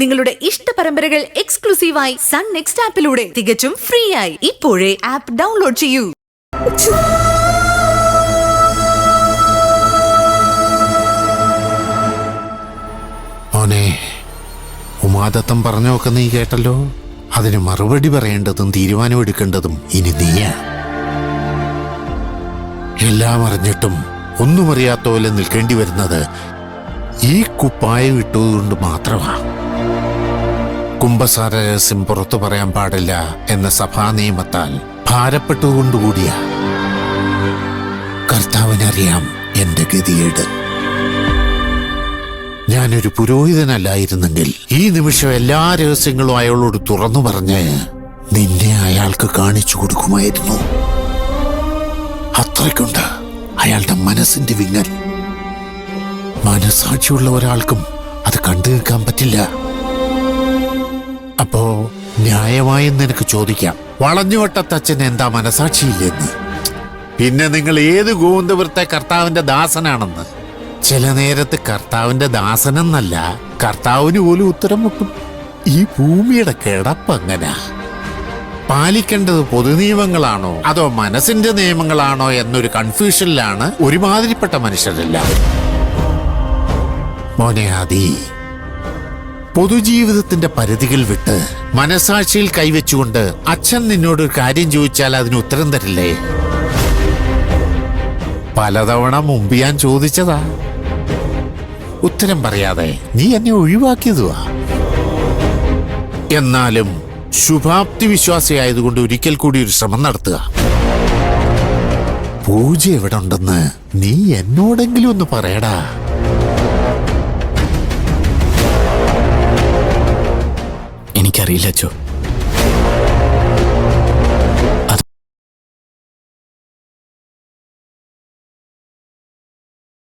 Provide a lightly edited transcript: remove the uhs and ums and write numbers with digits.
നിങ്ങളുടെ ഇഷ്ട പരമ്പരകൾ എക്സ്ക്ലൂസീവായി സൺ നെക്സ്റ്റ് ആപ്പിലൂടെ തികച്ചും ഫ്രീ ആയി ഇപ്പോഴേ ആപ്പ് ഡൗൺലോഡ് ചെയ്യൂ. മോനെ, ഉമാദത്തം പറഞ്ഞൊക്കെ നീ കേട്ടല്ലോ. അതിന് മറുപടി പറയേണ്ടതും തീരുമാനമെടുക്കേണ്ടതും ഇനി നീയാ. എല്ലാം അറിഞ്ഞിട്ടും ഒന്നും അറിയാത്ത പോലെ നിൽക്കേണ്ടി വരുന്നത് ഈ കുപ്പായം ഇട്ടതുകൊണ്ട് മാത്രമാ. കുംഭസാര രഹസ്യം പുറത്തു പറയാൻ പാടില്ല എന്ന സഭാ നിയമത്താൽ ഭാരപ്പെട്ടുകൊണ്ടുകൂടിയ കർത്താവിനറിയാം എന്റെ ഗതികേട്. ഞാനൊരു പുരോഹിതനല്ലായിരുന്നെങ്കിൽ ഈ നിമിഷം എല്ലാ രഹസ്യങ്ങളും അയാളോട് തുറന്നു പറഞ്ഞ് നിന്നെ അയാൾക്ക് കാണിച്ചു കൊടുക്കുമായിരുന്നു. അത്രയ്ക്കുണ്ട് അയാളുടെ മനസ്സിന്റെ വിങ്ങൽ. മനസാക്ഷിയുള്ള ഒരാൾക്കും അത് കണ്ടു നിൽക്കാൻ പറ്റില്ല. അപ്പോ ന്യായമായും നിനക്ക് ചോദിക്കാം, വളഞ്ഞുവട്ടത്തച്ഛൻ എന്താ മനസാക്ഷിയില്ലെന്ന്? പിന്നെ നിങ്ങൾ ഏത് ഗോവിന്ദപുരത്തെ കർത്താവിന്റെ ദാസനാണെന്ന്? ചില നേരത്ത് കർത്താവിന്റെ ദാസനെന്നല്ല, കർത്താവിന് പോലും ഉത്തരം മുട്ടും. ഈ ഭൂമിയുടെ കിടപ്പങ്ങനാ. പാലിക്കേണ്ടത് പൊതുനിയമങ്ങളാണോ അതോ മനസ്സിന്റെ നിയമങ്ങളാണോ എന്നൊരു കൺഫ്യൂഷനിലാണ് ഒരുമാതിരിപ്പെട്ട മനുഷ്യരെല്ലാവരും. മോനെ ആദി, പൊതുജീവിതത്തിന്റെ പരിധികൾ വിട്ട് മനസാക്ഷിയിൽ കൈവച്ചുകൊണ്ട് അച്ഛൻ നിന്നോടൊരു കാര്യം ചോദിച്ചാൽ അതിന് ഉത്തരം തരില്ലേ? പലതവണ മുമ്പ് ഞാൻ ചോദിച്ചതാ. ഉത്തരം പറയാതെ നീ എന്നെ ഒഴിവാക്കിയതുവാ. എന്നാലും ശുഭാപ്തി വിശ്വാസിയായതുകൊണ്ട് ഒരിക്കൽ കൂടി ഒരു ശ്രമം നടത്തുക. പൂജ എവിടെ ഉണ്ടെന്ന് നീ എന്നോടെങ്കിലും ഒന്ന് പറയടാ. എനിക്കറിയില്ല അച്ചോ.